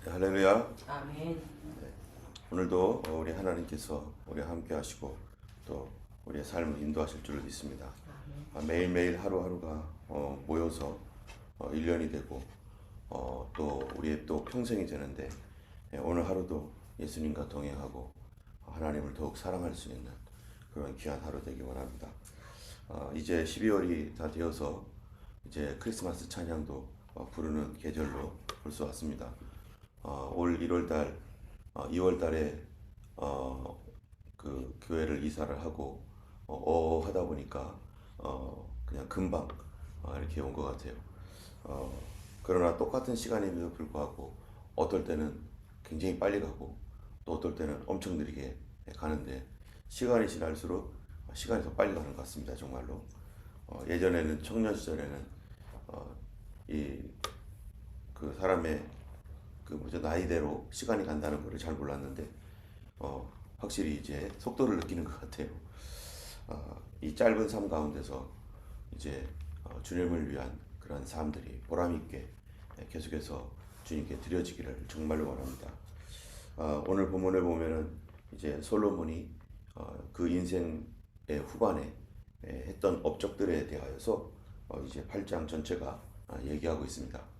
네, 할렐루야. 아멘. 네, 오늘도 우리 하나님께서 우리와 함께 하시고 또 우리의 삶을 인도하실 줄을 믿습니다. 매일매일 하루하루가 모여서 1년이 되고 또 우리의 또 평생이 되는데 오늘 하루도 예수님과 동행하고 하나님을 더욱 사랑할 수 있는 그런 귀한 하루 되기 원합니다. 이제 12월이 다 되어서 이제 크리스마스 찬양도 부르는 계절로 벌써 왔습니다. 올 1월달, 2월달에 그 교회를 이사를 하고 하다 보니까 그냥 금방 이렇게 온 것 같아요. 그러나 똑같은 시간임에도 불구하고 어떨 때는 굉장히 빨리 가고 또 어떨 때는 엄청 느리게 가는데 시간이 지날수록 시간이 더 빨리 가는 것 같습니다. 정말로 예전에는 청년 시절에는 이 그 사람의 나이대로 시간이 간다는 것을 잘 몰랐는데 확실히 이제 속도를 느끼는 것 같아요. 이 짧은 삶 가운데서 이제 주님을 위한 그런 삶들이 보람 있게 계속해서 주님께 드려지기를 정말로 원합니다. 오늘 본문을 보면은 이제 솔로몬이 그 인생의 후반에 했던 업적들에 대하여서 이제 8장 전체가 얘기하고 있습니다.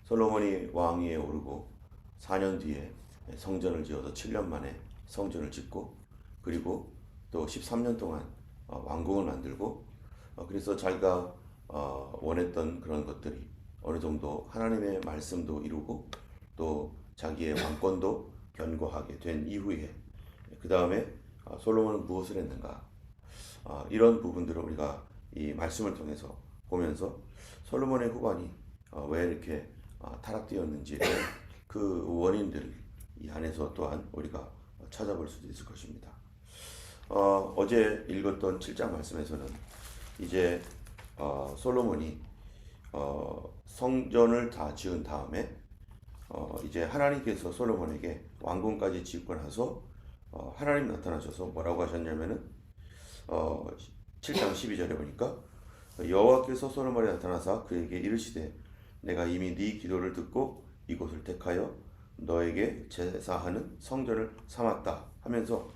솔로몬이 왕위에 오르고 4년 뒤에 성전을 지어서 7년 만에 성전을 짓고 그리고 또 13년 동안 왕궁을 만들고 그래서 자기가 원했던 그런 것들이 어느 정도 하나님의 말씀도 이루고 또 자기의 왕권도 견고하게 된 이후에 그 다음에 솔로몬은 무엇을 했는가 이런 부분들을 우리가 이 말씀을 통해서 보면서 솔로몬의 후반이 왜 이렇게 타락되었는지 그 원인들을 이 안에서 또한 우리가 찾아볼 수도 있을 것입니다. 어제 읽었던 7장 말씀에서는 이제 솔로몬이 성전을 다 지은 다음에 이제 하나님께서 솔로몬에게 왕궁까지 짓고 나서 하나님 나타나셔서 뭐라고 하셨냐면은 7장 12절에 보니까 여호와께서 솔로몬에 나타나사 그에게 이르시되 내가 이미 네 기도를 듣고 이곳을 택하여 너에게 제사하는 성전을 삼았다 하면서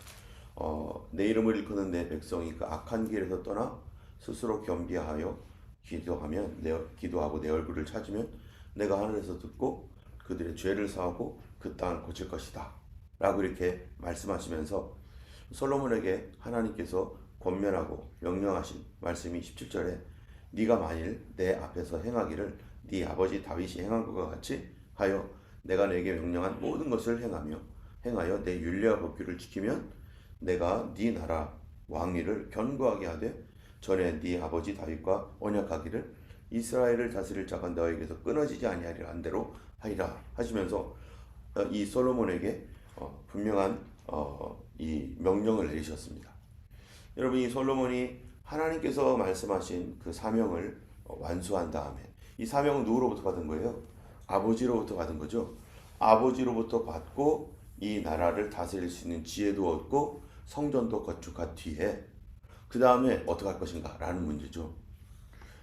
내 이름을 일컫는 내 백성이 그 악한 길에서 떠나 스스로 겸비하여 기도하고 내 얼굴을 찾으면 내가 하늘에서 듣고 그들의 죄를 사하고 그 땅을 고칠 것이다 라고 이렇게 말씀하시면서 솔로몬에게 하나님께서 권면하고 명령하신 말씀이 17절에 네가 만일 내 앞에서 행하기를 네 아버지 다윗이 행한 것과 같이 하여 내가 내게 명령한 모든 것을 행하여 내 율례와 법규를 지키면 내가 네 나라 왕위를 견고하게 하되 전에 네 아버지 다윗과 언약하기를 이스라엘을 다스릴 자가 너에게서 끊어지지 아니하리라 한 대로 하리라 하시면서 이 솔로몬에게 분명한 이 명령을 내리셨습니다. 여러분 이 솔로몬이 하나님께서 말씀하신 그 사명을 완수한 다음에 이 사명은 누구로부터 받은 거예요? 아버지로부터 받은 거죠. 아버지로부터 받고 이 나라를 다스릴 수 있는 지혜도 얻고 성전도 건축한 뒤에 그 다음에 어떻게 할 것인가 라는 문제죠.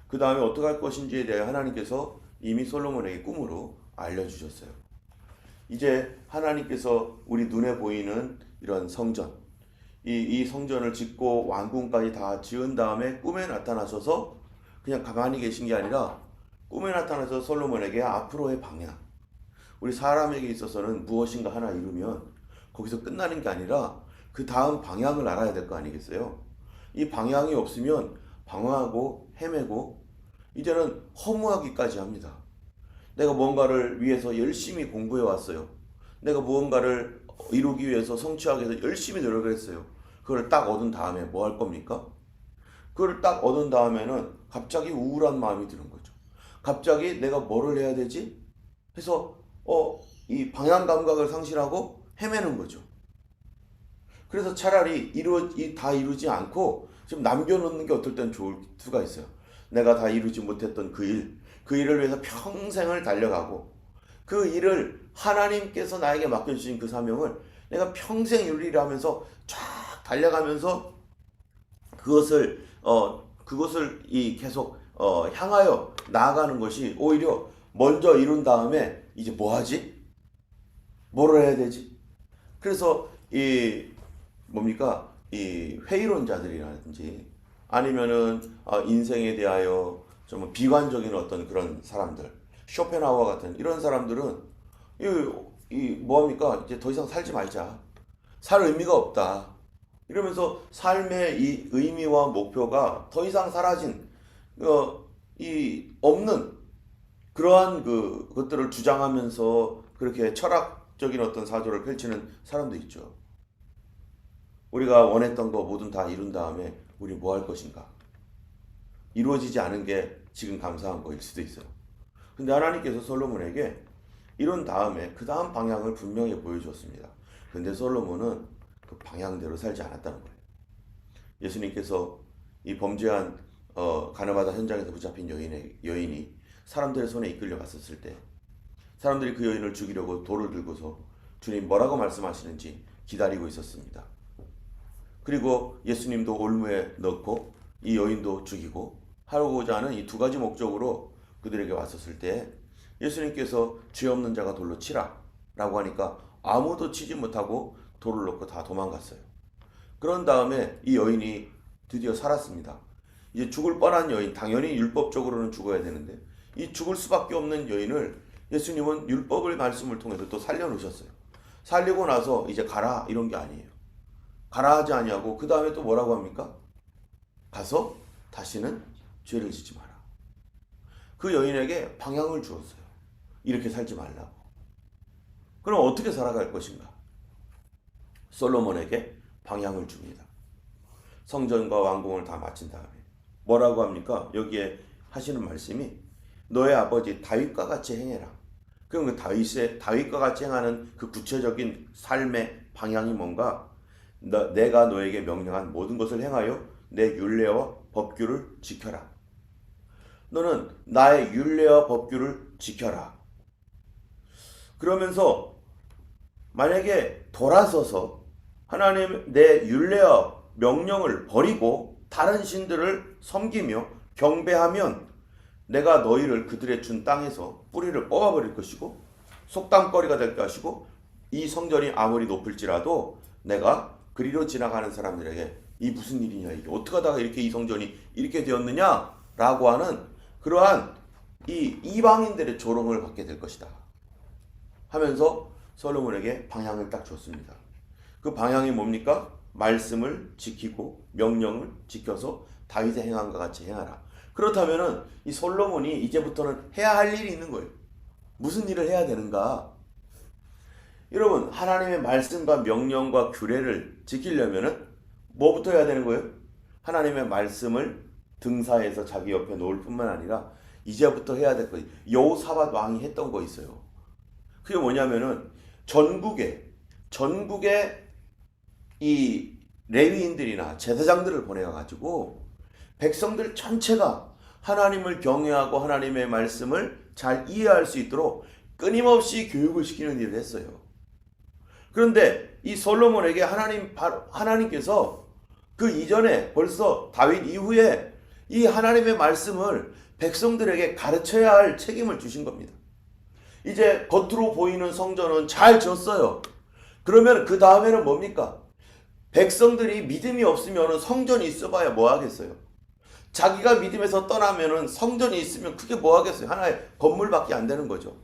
그 다음에 어떻게 할 것인지에 대해 하나님께서 이미 솔로몬에게 꿈으로 알려주셨어요. 이제 하나님께서 우리 눈에 보이는 이런 성전 이 성전을 짓고 왕궁까지 다 지은 다음에 꿈에 나타나셔서 그냥 가만히 계신 게 아니라 꿈에 나타나서 솔로몬에게 앞으로의 방향 우리 사람에게 있어서는 무엇인가 하나 이루면 거기서 끝나는 게 아니라 그 다음 방향을 알아야 될 거 아니겠어요? 이 방향이 없으면 방황하고 헤매고 이제는 허무하기까지 합니다. 내가 뭔가를 위해서 열심히 공부해 왔어요. 내가 무언가를 이루기 위해서 성취하기 위해서 열심히 노력을 했어요. 그걸 딱 얻은 다음에 뭐 할 겁니까? 그걸 딱 얻은 다음에는 갑자기 우울한 마음이 드는 거죠. 갑자기 내가 뭐를 해야 되지? 해서 이 방향 감각을 상실하고 헤매는 거죠. 그래서 차라리 다 이루지 않고 지금 남겨놓는 게 어떨 땐 좋을 수가 있어요. 내가 다 이루지 못했던 그 일을 위해서 평생을 달려가고 그 일을 하나님께서 나에게 맡겨주신 그 사명을 내가 평생 이루리라 하면서 쫙 달려가면서 그것을 계속 향하여 나아가는 것이 오히려 먼저 이룬 다음에 이제 뭐 하지? 뭐를 해야 되지? 그래서 이 뭡니까? 이 회의론자들이라든지 아니면은 인생에 대하여 좀 비관적인 어떤 그런 사람들, 쇼펜하우어 같은 이런 사람들은 이 뭐합니까? 이제 더 이상 살지 말자. 살 의미가 없다. 이러면서 삶의 이 의미와 목표가 더 이상 사라진 이 없는 그러한 것들을 주장하면서 그렇게 철학적인 어떤 사조를 펼치는 사람도 있죠. 우리가 원했던 거 뭐든 다 이룬 다음에 우리 뭐 할 것인가? 이루어지지 않은 게 지금 감사한 거일 수도 있어요. 근데 하나님께서 솔로몬에게 이룬 다음에 그 다음 방향을 분명히 보여주었습니다. 근데 솔로몬은 그 방향대로 살지 않았다는 거예요. 예수님께서 이 범죄한 가늠하다 현장에서 붙잡힌 여인이 사람들의 손에 이끌려 갔었을 때 사람들이 그 여인을 죽이려고 돌을 들고서 주님 뭐라고 말씀하시는지 기다리고 있었습니다. 그리고 예수님도 올무에 넣고 이 여인도 죽이고 하고자 하는 이 두 가지 목적으로 그들에게 왔었을 때 예수님께서 죄 없는 자가 돌로 치라 라고 하니까 아무도 치지 못하고 돌을 놓고 다 도망갔어요. 그런 다음에 이 여인이 드디어 살았습니다. 이제 죽을 뻔한 여인, 당연히 율법적으로는 죽어야 되는데 이 죽을 수밖에 없는 여인을 예수님은 율법의 말씀을 통해서 또 살려놓으셨어요. 살리고 나서 이제 가라 이런 게 아니에요. 가라 하지 아니하고 그 다음에 또 뭐라고 합니까? 가서 다시는 죄를 짓지 마라. 그 여인에게 방향을 주었어요. 이렇게 살지 말라고. 그럼 어떻게 살아갈 것인가? 솔로몬에게 방향을 줍니다. 성전과 왕궁을 다 마친 다음에 뭐라고 합니까? 여기에 하시는 말씀이 너의 아버지 다윗과 같이 행해라. 그럼 그 다윗과 같이 행하는 그 구체적인 삶의 방향이 뭔가? 내가 너에게 명령한 모든 것을 행하여 내 율례와 법규를 지켜라. 너는 나의 율례와 법규를 지켜라. 그러면서 만약에 돌아서서 하나님 내 율례와 명령을 버리고 다른 신들을 섬기며 경배하면 내가 너희를 그들의 준 땅에서 뿌리를 뽑아버릴 것이고 속담거리가 될 것이고 이 성전이 아무리 높을지라도 내가 그리로 지나가는 사람들에게 이 무슨 일이냐, 이게 어떻게 하다가 이렇게 이 성전이 이렇게 되었느냐 라고 하는 그러한 이 이방인들의 조롱을 받게 될 것이다 하면서 솔로몬에게 방향을 딱 줬습니다. 그 방향이 뭡니까? 말씀을 지키고 명령을 지켜서 다윗의 행함과 같이 행하라. 그렇다면은 이 솔로몬이 이제부터는 해야 할 일이 있는 거예요. 무슨 일을 해야 되는가? 여러분, 하나님의 말씀과 명령과 규례를 지키려면은 뭐부터 해야 되는 거예요? 하나님의 말씀을 등사해서 자기 옆에 놓을 뿐만 아니라 이제부터 해야 될 거예요. 여호사밧 왕이 했던 거 있어요. 그게 뭐냐면은 전국에 이 레위인들이나 제사장들을 보내가지고 백성들 전체가 하나님을 경외하고 하나님의 말씀을 잘 이해할 수 있도록 끊임없이 교육을 시키는 일을 했어요. 그런데 이 솔로몬에게 하나님께서 그 이전에 벌써 다윗 이후에 이 하나님의 말씀을 백성들에게 가르쳐야 할 책임을 주신 겁니다. 이제 겉으로 보이는 성전은 잘 지었어요. 그러면 그 다음에는 뭡니까? 백성들이 믿음이 없으면 성전이 있어봐야 뭐 하겠어요? 자기가 믿음에서 떠나면은 성전이 있으면 그게 뭐 하겠어요? 하나의 건물밖에 안 되는 거죠.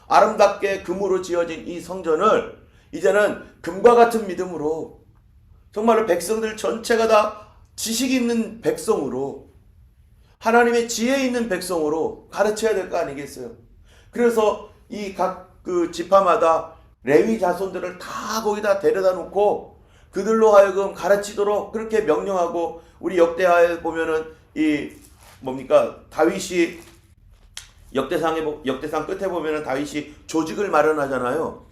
아름답게 금으로 지어진 이 성전을 이제는 금과 같은 믿음으로 정말로 백성들 전체가 다 지식 있는 백성으로 하나님의 지혜 있는 백성으로 가르쳐야 될 거 아니겠어요? 그래서 이 각 그 지파마다 레위 자손들을 다 거기다 데려다 놓고 그들로 하여금 가르치도록 그렇게 명령하고 우리 역대하에 보면은 이 뭡니까? 다윗이 역대상 끝에 보면은 다윗이 조직을 마련하잖아요.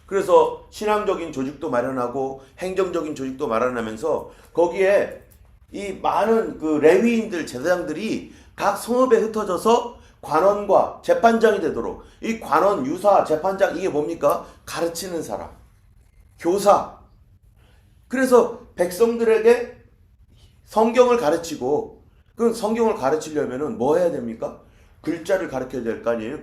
그래서 신앙적인 조직도 마련하고 행정적인 조직도 마련하면서 거기에 이 많은 그 레위인들 제사장들이 각 성읍에 흩어져서 관원과 재판장이 되도록 이 관원, 유사, 재판장 이게 뭡니까? 가르치는 사람, 교사. 그래서 백성들에게 성경을 가르치고 그 성경을 가르치려면은 뭐 해야 됩니까? 글자를 가르쳐야 될 거 아니에요?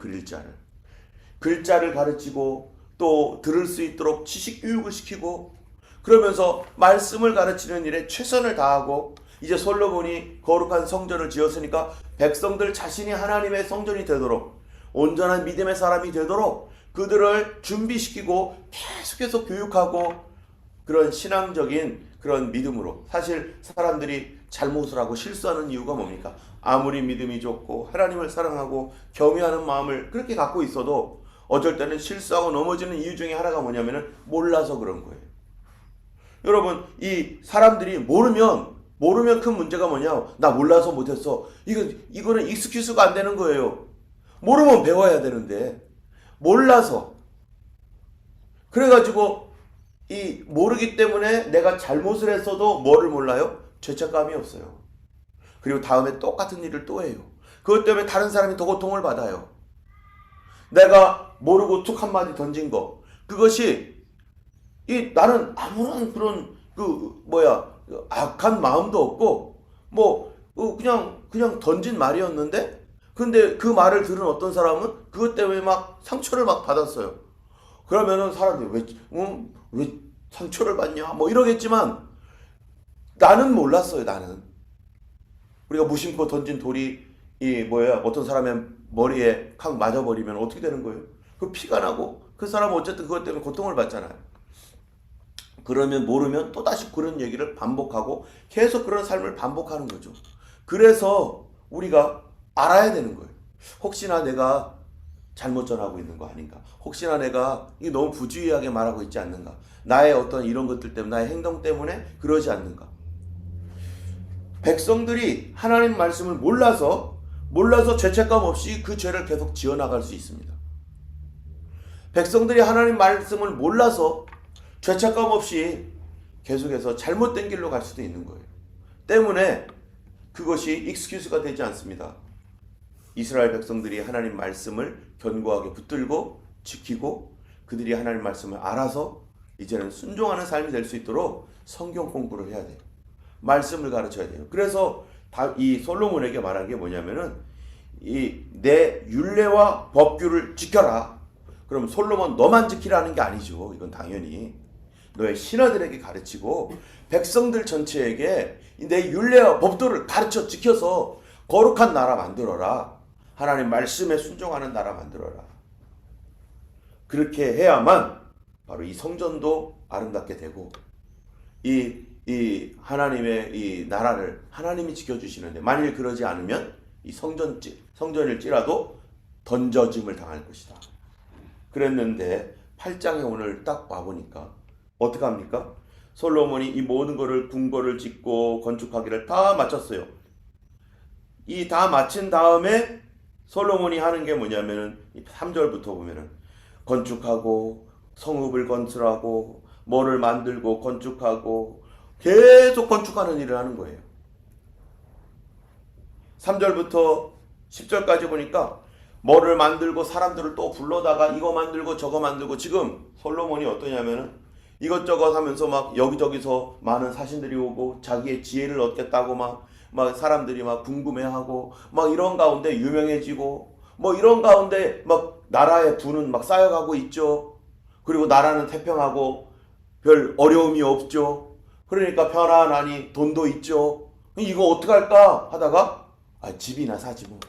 글자를 가르치고 또 들을 수 있도록 지식 교육을 시키고 그러면서 말씀을 가르치는 일에 최선을 다하고 이제 솔로몬이 거룩한 성전을 지었으니까 백성들 자신이 하나님의 성전이 되도록 온전한 믿음의 사람이 되도록 그들을 준비시키고 계속해서 교육하고 그런 신앙적인 그런 믿음으로 사실 사람들이 잘못을 하고 실수하는 이유가 뭡니까? 아무리 믿음이 좋고 하나님을 사랑하고 경외하는 마음을 그렇게 갖고 있어도 어쩔 때는 실수하고 넘어지는 이유 중에 하나가 뭐냐면은 몰라서 그런 거예요. 여러분 이 사람들이 모르면 큰 문제가 뭐냐? 나 몰라서 못했어. 이거는 익스큐스가 안 되는 거예요. 모르면 배워야 되는데 몰라서 그래가지고 이 모르기 때문에 내가 잘못을 했어도 뭐를 몰라요? 죄책감이 없어요. 그리고 다음에 똑같은 일을 또 해요. 그것 때문에 다른 사람이 더 고통을 받아요. 내가 모르고 툭 한마디 던진 거 그것이 나는 아무런 그런 악한 마음도 없고 그냥 던진 말이었는데 근데 그 말을 들은 어떤 사람은 그것 때문에 막 상처를 막 받았어요. 그러면은 사람들이 왜 상처를 받냐 이러겠지만 나는 몰랐어요. 나는 우리가 무심코 던진 돌이 어떤 사람의 머리에 칵 맞아버리면 어떻게 되는 거예요? 그 피가 나고 그 사람은 어쨌든 그것 때문에 고통을 받잖아요. 그러면 모르면 또다시 그런 얘기를 반복하고 계속 그런 삶을 반복하는 거죠. 그래서 우리가 알아야 되는 거예요. 혹시나 내가 잘못 전하고 있는 거 아닌가? 혹시나 내가 너무 부주의하게 말하고 있지 않는가? 나의 어떤 이런 것들 때문에 나의 행동 때문에 그러지 않는가? 백성들이 하나님 말씀을 몰라서 죄책감 없이 그 죄를 계속 지어나갈 수 있습니다. 백성들이 하나님 말씀을 몰라서 죄책감 없이 계속해서 잘못된 길로 갈 수도 있는 거예요. 때문에 그것이 익스큐스가 되지 않습니다. 이스라엘 백성들이 하나님 말씀을 견고하게 붙들고 지키고 그들이 하나님 말씀을 알아서 이제는 순종하는 삶이 될 수 있도록 성경 공부를 해야 돼요. 말씀을 가르쳐야 돼요. 그래서 이 솔로몬에게 말한 게 뭐냐면은 내 율례와 법규를 지켜라. 그럼 솔로몬 너만 지키라는 게 아니죠. 이건 당연히 너의 신하들에게 가르치고 백성들 전체에게 내 율례와 법도를 가르쳐 지켜서 거룩한 나라 만들어라. 하나님 말씀에 순종하는 나라 만들어라. 그렇게 해야만 바로 이 성전도 아름답게 되고 이 하나님의 이 나라를 하나님이 지켜주시는데 만일 그러지 않으면 이 성전일지라도 던져짐을 당할 것이다. 그랬는데 8장에 오늘 딱 와보니까 어떻게 합니까? 솔로몬이 이 모든 거를 궁궐을 짓고 건축하기를 다 마쳤어요. 이 다 마친 다음에 솔로몬이 하는 게 뭐냐면은 3절부터 보면은 건축하고 성읍을 건설하고 뭐를 만들고 건축하고 계속 건축하는 일을 하는 거예요. 3절부터 10절까지 보니까 뭐를 만들고 사람들을 또 불러다가 이거 만들고 저거 만들고 지금 솔로몬이 어떠냐면은 이것저것 하면서 막 여기저기서 많은 사신들이 오고 자기의 지혜를 얻겠다고 막 사람들이 막 궁금해하고 막 이런 가운데 유명해지고 이런 가운데 막 나라의 부는 막 쌓여가고 있죠. 그리고 나라는 태평하고 별 어려움이 없죠. 그러니까 편안하니 돈도 있죠. 이거 어떡할까 하다가 집이나 사지 뭐.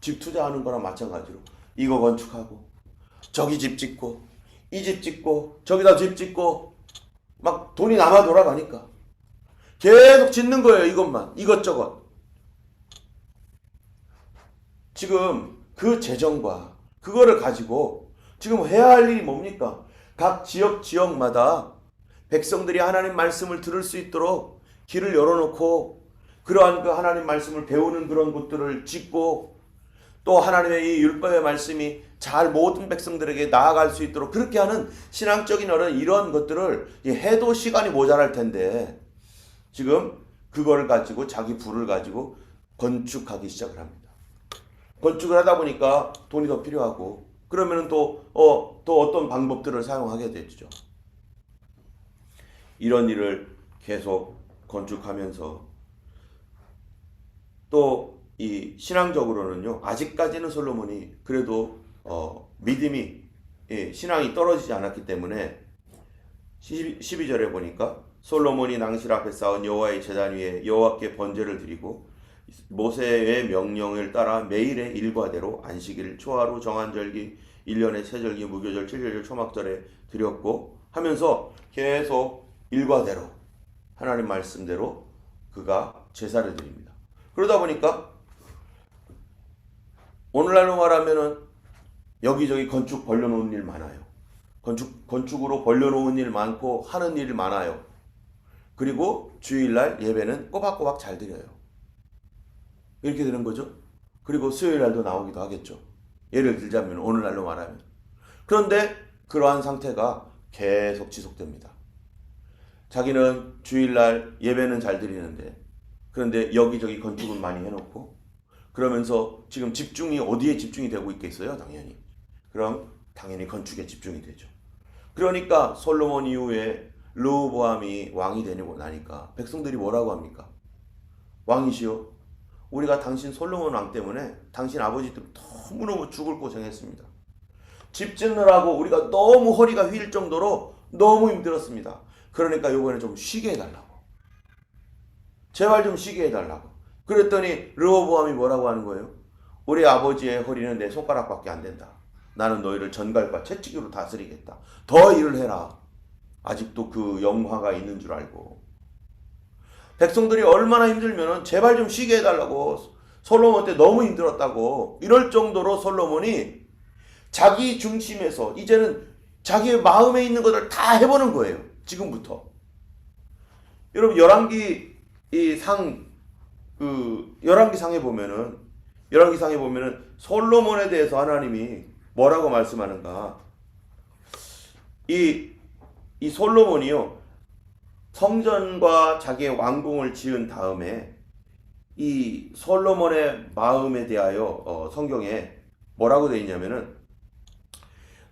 집 투자하는 거랑 마찬가지로 이거 건축하고 저기 집 짓고 이 집 짓고 저기다 집 짓고 막 돈이 남아 돌아가니까 계속 짓는 거예요. 이것만 이것저것. 지금 그 재정과 그거를 가지고 지금 해야 할 일이 뭡니까? 각 지역마다 백성들이 하나님 말씀을 들을 수 있도록 길을 열어놓고 그러한 그 하나님 말씀을 배우는 그런 곳들을 짓고 또 하나님의 이 율법의 말씀이 잘 모든 백성들에게 나아갈 수 있도록 그렇게 하는 신앙적인 이런 것들을 해도 시간이 모자랄 텐데 지금 그거를 가지고 자기 부를 가지고 건축하기 시작을 합니다. 건축을 하다 보니까 돈이 더 필요하고 그러면 또 어떤 방법들을 사용하게 되죠. 이런 일을 계속 건축하면서 또 이 신앙적으로는요 아직까지는 솔로몬이 그래도 믿음이 신앙이 떨어지지 않았기 때문에 12절에 보니까 솔로몬이 낭실 앞에 쌓은 여호와의 제단 위에 여호와께 번제를 드리고 모세의 명령을 따라 매일의 일과대로 안식일 초하루 정한 절기 1년의 세절기 무교절 7절절 초막절에 드렸고 하면서 계속 일과대로 하나님 말씀대로 그가 제사를 드립니다. 그러다 보니까 오늘날로 말하면은 여기저기 건축 벌려놓은 일 많아요. 건축으로 벌려놓은 일 많고 하는 일 많아요. 그리고 주일날 예배는 꼬박꼬박 잘 드려요. 이렇게 되는 거죠. 그리고 수요일날도 나오기도 하겠죠. 예를 들자면 오늘날로 말하면. 그런데 그러한 상태가 계속 지속됩니다. 자기는 주일날 예배는 잘 드리는데 그런데 여기저기 건축은 많이 해놓고 그러면서 지금 집중이 어디에 집중이 되고 있겠어요? 당연히. 그럼 당연히 건축에 집중이 되죠. 그러니까 솔로몬 이후에 르호보암이 왕이 되고 나니까 백성들이 뭐라고 합니까? 왕이시여, 우리가 당신 솔로몬 왕 때문에 당신 아버지 때문에 너무너무 죽을 고생했습니다. 집 짓느라고 우리가 너무 허리가 휠 정도로 너무 힘들었습니다. 그러니까 이번에 좀 쉬게 해달라고. 제발 좀 쉬게 해달라고. 그랬더니 르호보암이 뭐라고 하는 거예요? 우리 아버지의 허리는 내 손가락밖에 안 된다. 나는 너희를 전갈과 채찍으로 다스리겠다. 더 일을 해라. 아직도 그 영화가 있는 줄 알고. 백성들이 얼마나 힘들면 제발 좀 쉬게 해달라고. 솔로몬 때 너무 힘들었다고. 이럴 정도로 솔로몬이 자기 중심에서 이제는 자기의 마음에 있는 것을 다 해보는 거예요. 지금부터. 여러분 열왕기 열왕기상에 보면은 솔로몬에 대해서 하나님이 뭐라고 말씀하는가? 이 솔로몬이요 성전과 자기의 왕궁을 지은 다음에 이 솔로몬의 마음에 대하여 성경에 뭐라고 되어 있냐면은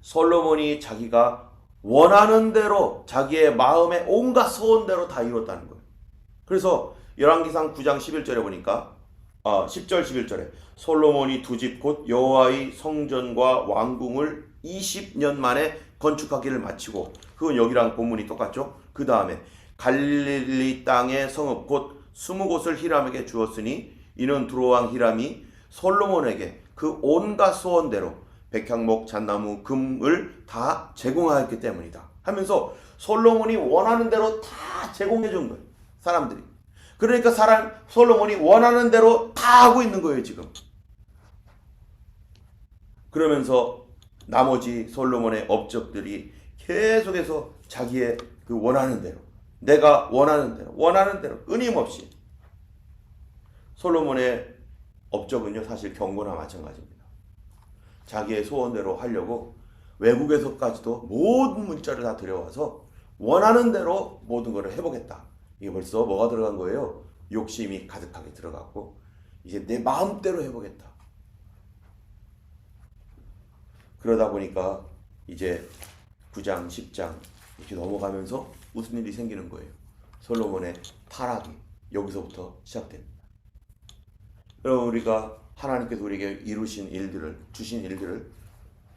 솔로몬이 자기가 원하는 대로 자기의 마음의 온갖 소원대로 다 이뤘다는 거예요. 그래서 열왕기상 9장 11절에 보니까 10절 11절에 솔로몬이 두 집 곧 여호와의 성전과 왕궁을 20년 만에 건축하기를 마치고, 그건 여기랑 본문이 똑같죠. 그 다음에 갈릴리 땅의 성읍 곧 20곳을 히람에게 주었으니 이는 두로왕 히람이 솔로몬에게 그 온갖 소원대로 백향목, 잣나무, 금을 다 제공하였기 때문이다 하면서 솔로몬이 원하는 대로 다 제공해 준 거예요. 사람들이. 그러니까 솔로몬이 원하는 대로 다 하고 있는 거예요 지금. 그러면서 나머지 솔로몬의 업적들이 계속해서 자기의 그 원하는 대로, 내가 원하는 대로 끊임없이. 솔로몬의 업적은요 사실 경고나 마찬가지입니다. 자기의 소원대로 하려고 외국에서까지도 모든 문자를 다 들여와서 원하는 대로 모든 것을 해보겠다. 이게 벌써 뭐가 들어간 거예요? 욕심이 가득하게 들어갔고 이제 내 마음대로 해보겠다. 그러다 보니까 이제 9장, 10장 이렇게 넘어가면서 무슨 일이 생기는 거예요? 솔로몬의 타락이 여기서부터 시작됩니다. 여러분, 우리가 하나님께서 우리에게 주신 일들을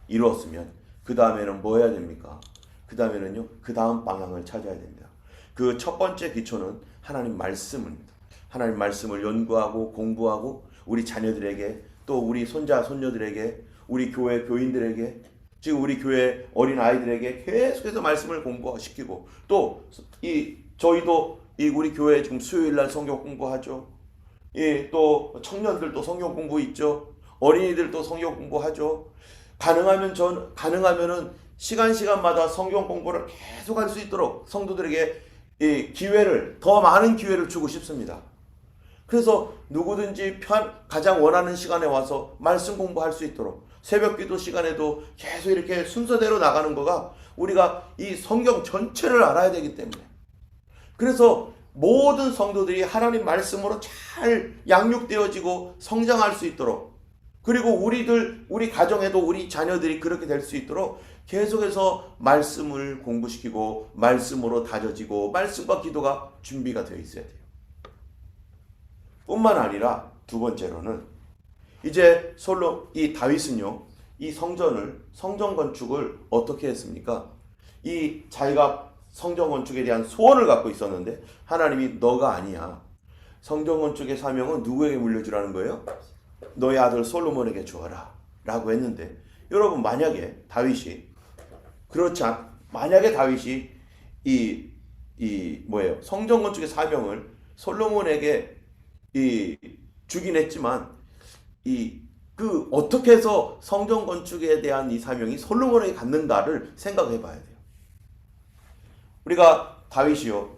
이루었으면 그 다음에는 뭐 해야 됩니까? 그 다음에는요, 그 다음 방향을 찾아야 됩니다. 그 첫 번째 기초는 하나님 말씀입니다. 하나님 말씀을 연구하고 공부하고 우리 자녀들에게, 또 우리 손자 손녀들에게, 우리 교회 교인들에게, 지금 우리 교회 어린 아이들에게 계속해서 말씀을 공부시키고, 또 저희도 우리 교회 지금 수요일날 성경 공부하죠. 또 청년들도 성경 공부 있죠. 어린이들도 성경 공부하죠. 가능하면은 시간마다 성경 공부를 계속 할 수 있도록 성도들에게 더 많은 기회를 주고 싶습니다. 그래서 누구든지 가장 원하는 시간에 와서 말씀 공부할 수 있도록 새벽 기도 시간에도 계속 이렇게 순서대로 나가는 거가 우리가 이 성경 전체를 알아야 되기 때문에, 그래서 모든 성도들이 하나님 말씀으로 잘 양육되어지고 성장할 수 있도록, 그리고 우리 가정에도 우리 자녀들이 그렇게 될 수 있도록 계속해서 말씀을 공부시키고 말씀으로 다져지고 말씀과 기도가 준비가 되어 있어야 돼요. 뿐만 아니라 두 번째로는 이제 다윗은요 이 성전 건축을 어떻게 했습니까? 이 자기가 성전 건축에 대한 소원을 갖고 있었는데 하나님이 너가 아니야. 성전 건축의 사명은 누구에게 물려주라는 거예요? 너의 아들 솔로몬에게 주어라 라고 했는데, 여러분 만약에 다윗이 성전 건축의 사명을 솔로몬에게 주긴 했지만 어떻게 해서 성전 건축에 대한 이 사명이 솔로몬에게 갔는가를 생각해 봐야 돼요. 우리가 다윗이요,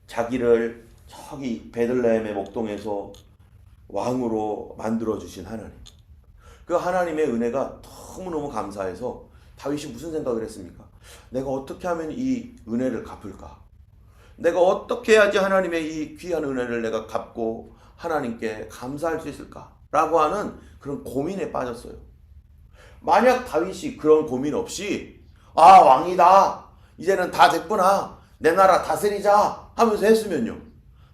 자기를 저기 베들레헴의 목동에서 왕으로 만들어 주신 하나님, 그 하나님의 은혜가 너무너무 감사해서 다윗이 무슨 생각을 했습니까? 내가 어떻게 하면 이 은혜를 갚을까? 내가 어떻게 해야지 하나님의 이 귀한 은혜를 내가 갚고 하나님께 감사할 수 있을까? 라고 하는 그런 고민에 빠졌어요. 만약 다윗이 그런 고민 없이 왕이다, 이제는 다 됐구나, 내 나라 다스리자 하면서 했으면요,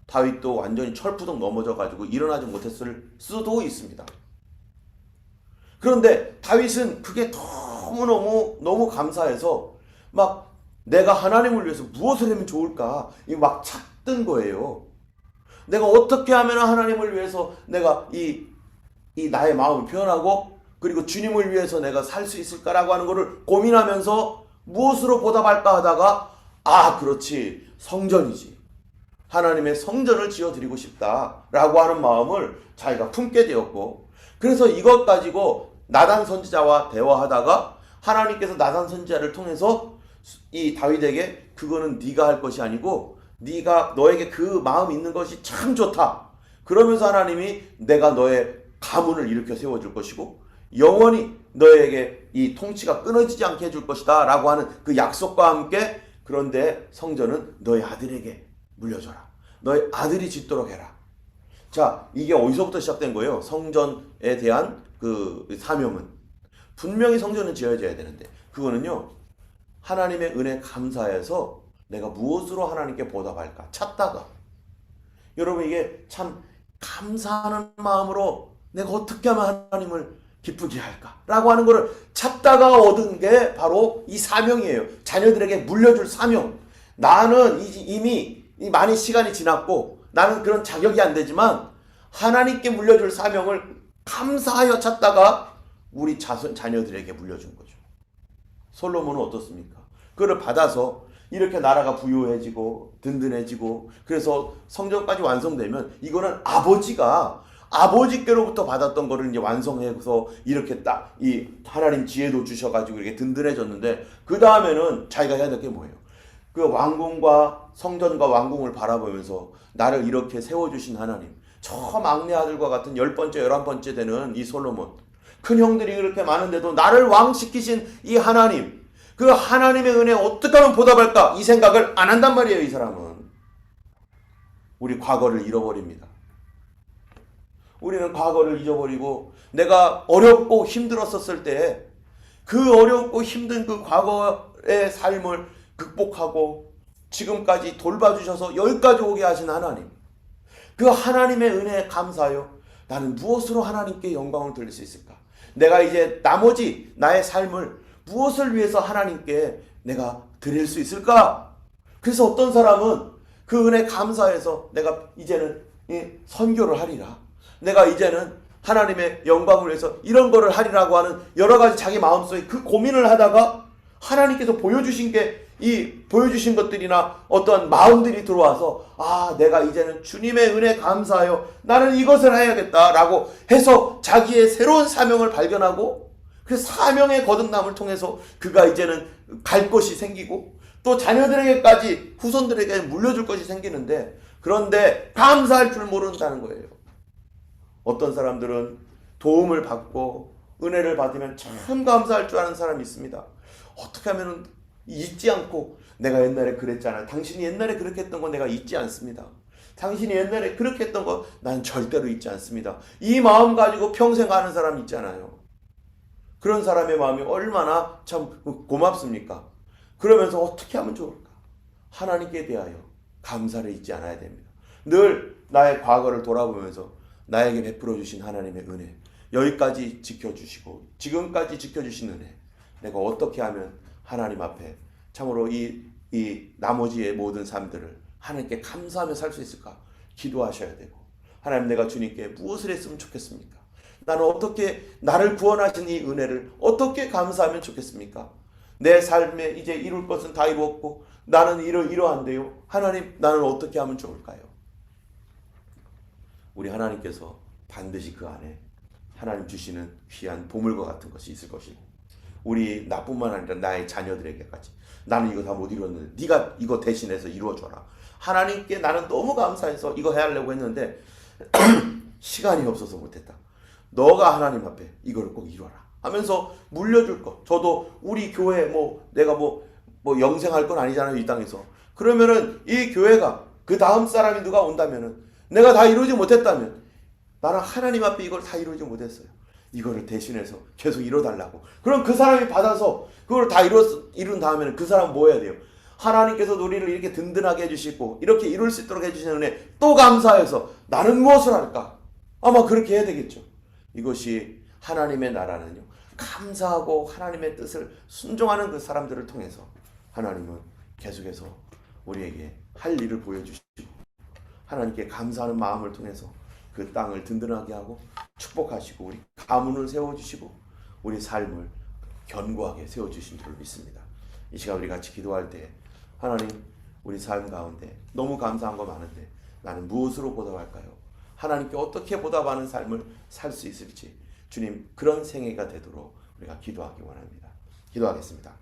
다윗도 완전히 철푸덕 넘어져 가지고 일어나지 못했을 수도 있습니다. 그런데 다윗은 그게 너무 감사해서 막 내가 하나님을 위해서 무엇을 하면 좋을까 막 찾던 거예요. 내가 어떻게 하면 하나님을 위해서 내가 이 나의 마음을 표현하고 그리고 주님을 위해서 내가 살 수 있을까라고 하는 것을 고민하면서 무엇으로 보답할까 하다가 그렇지, 성전이지. 하나님의 성전을 지어드리고 싶다라고 하는 마음을 자기가 품게 되었고, 그래서 이것 가지고 나단 선지자와 대화하다가 하나님께서 나단 선지자를 통해서 이 다윗에게 그거는 네가 할 것이 아니고 너에게 그 마음이 있는 것이 참 좋다. 그러면서 하나님이 내가 너의 가문을 일으켜 세워줄 것이고 영원히 너에게 이 통치가 끊어지지 않게 해줄 것이다 라고 하는 그 약속과 함께, 그런데 성전은 너의 아들에게 물려줘라. 너의 아들이 짓도록 해라. 자, 이게 어디서부터 시작된 거예요? 성전에 대한 그 사명은 분명히 성전은 지어져야 되는데, 그거는요, 하나님의 은혜 감사해서 내가 무엇으로 하나님께 보답할까 찾다가, 여러분 이게 참 감사하는 마음으로 내가 어떻게 하면 하나님을 기쁘게 할까 라고 하는 것을 찾다가 얻은 게 바로 이 사명이에요. 자녀들에게 물려줄 사명. 나는 이미 많이 시간이 지났고 나는 그런 자격이 안 되지만 하나님께 물려줄 사명을 감사하여 찾다가 우리 자녀들에게 물려준 거죠. 솔로몬은 어떻습니까? 그걸 받아서 이렇게 나라가 부유해지고 든든해지고, 그래서 성전까지 완성되면 이거는 아버지께로부터 받았던 거를 이제 완성해서 이렇게 딱 이 하나님 지혜도 주셔가지고 이렇게 든든해졌는데, 그 다음에는 자기가 해야 될 게 뭐예요? 그 왕궁과 성전과 왕궁을 바라보면서 나를 이렇게 세워주신 하나님, 저 막내 아들과 같은 10번째 11번째 되는 이 솔로몬, 큰 형들이 그렇게 많은데도 나를 왕시키신 이 하나님, 그 하나님의 은혜에 어떻게 하면 보답할까, 이 생각을 안 한단 말이에요. 이 사람은 우리 과거를 잃어버립니다. 우리는 과거를 잊어버리고 내가 어렵고 힘들었었을 때 그 어렵고 힘든 그 과거의 삶을 극복하고 지금까지 돌봐주셔서 여기까지 오게 하신 하나님, 그 하나님의 은혜에 감사하여 나는 무엇으로 하나님께 영광을 돌릴 수 있을까? 내가 이제 나머지 나의 삶을 무엇을 위해서 하나님께 내가 드릴 수 있을까? 그래서 어떤 사람은 그 은혜 감사해서 내가 이제는 선교를 하리라, 내가 이제는 하나님의 영광을 위해서 이런 거를 하리라고 하는 여러 가지 자기 마음속에 그 고민을 하다가 하나님께서 보여주신 것들이나 어떤 마음들이 들어와서 내가 이제는 주님의 은혜 감사하여 나는 이것을 해야겠다라고 해서 자기의 새로운 사명을 발견하고, 그 사명의 거듭남을 통해서 그가 이제는 갈 것이 생기고 또 자녀들에게까지 후손들에게 물려줄 것이 생기는데, 그런데 감사할 줄 모른다는 거예요. 어떤 사람들은 도움을 받고 은혜를 받으면 참 감사할 줄 아는 사람이 있습니다. 어떻게 하면 잊지 않고, 내가 옛날에 그랬잖아, 당신이 옛날에 그렇게 했던 거 내가 잊지 않습니다. 당신이 옛날에 그렇게 했던 거 난 절대로 잊지 않습니다. 이 마음 가지고 평생 가는 사람 있잖아요. 그런 사람의 마음이 얼마나 참 고맙습니까? 그러면서 어떻게 하면 좋을까? 하나님께 대하여 감사를 잊지 않아야 됩니다. 늘 나의 과거를 돌아보면서 나에게 베풀어 주신 하나님의 은혜, 여기까지 지켜주시고 지금까지 지켜주신 은혜, 내가 어떻게 하면 하나님 앞에 참으로 이 나머지의 모든 삶들을 하나님께 감사하며 살 수 있을까 기도하셔야 되고, 하나님 내가 주님께 무엇을 했으면 좋겠습니까? 나는 어떻게 나를 구원하신 이 은혜를 어떻게 감사하면 좋겠습니까? 내 삶에 이제 이룰 것은 다 이루었고 나는 이러한데요. 하나님, 나는 어떻게 하면 좋을까요? 우리 하나님께서 반드시 그 안에 하나님 주시는 귀한 보물과 같은 것이 있을 것이고, 우리 나뿐만 아니라 나의 자녀들에게까지 나는 이거 다 못 이뤘는데 네가 이거 대신해서 이루어줘라. 하나님께 나는 너무 감사해서 이거 해야 하려고 했는데 시간이 없어서 못했다. 너가 하나님 앞에 이걸 꼭 이뤄라 하면서 물려줄 것. 저도 우리 교회 내가 영생할 건 아니잖아요, 이 땅에서. 그러면은 이 교회가 그 다음 사람이 누가 온다면은 내가 다 이루지 못했다면 나는 하나님 앞에 이걸 다 이루지 못했어요. 이거를 대신해서 계속 이뤄달라고. 그럼 그 사람이 받아서 그걸 다 이룬 다음에는 그 사람은 뭐 해야 돼요? 하나님께서 우리를 이렇게 든든하게 해주시고 이렇게 이룰 수 있도록 해주시는 은혜 또 감사해서 나는 무엇을 할까? 아마 그렇게 해야 되겠죠. 이것이 하나님의 나라는요, 감사하고 하나님의 뜻을 순종하는 그 사람들을 통해서 하나님은 계속해서 우리에게 할 일을 보여주시고 하나님께 감사하는 마음을 통해서 그 땅을 든든하게 하고 축복하시고 우리 가문을 세워주시고 우리 삶을 견고하게 세워주신 줄을 믿습니다. 이 시간 우리 같이 기도할 때 하나님, 우리 삶 가운데 너무 감사한 거 많은데 나는 무엇으로 보답할까요? 하나님께 어떻게 보답하는 삶을 살 수 있을지 주님, 그런 생애가 되도록 우리가 기도하기 원합니다. 기도하겠습니다.